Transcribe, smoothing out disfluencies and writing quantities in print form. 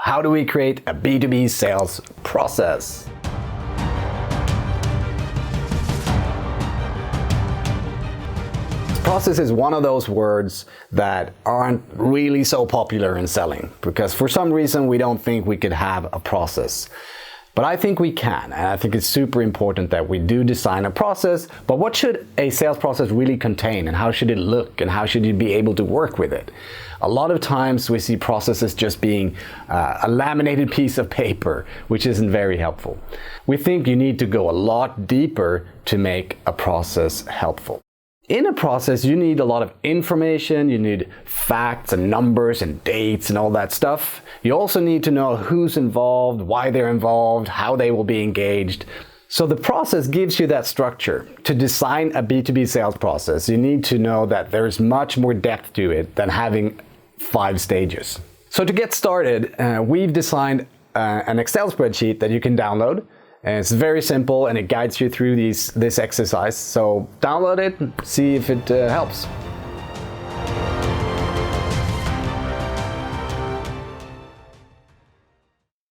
how do we create a B2B sales process? Process is one of those words that aren't really so popular in selling because for some reason we don't think we could have a process. But I think we can, and I think it's super important that we do design a process. But what should a sales process really contain, and how should it look, and how should you be able to work with it? A lot of times we see processes just being a laminated piece of paper, which isn't very helpful. We think you need to go a lot deeper to make a process helpful. In a process, you need a lot of information, you need facts and numbers and dates and all that stuff. You also need to know who's involved, why they're involved, how they will be engaged. So the process gives you that structure. To design a B2B sales process, you need to know that there's much more depth to it than having 5 stages. So to get started, we've designed an Excel spreadsheet that you can download. And it's very simple and it guides you through this exercise. So download it, see if it helps.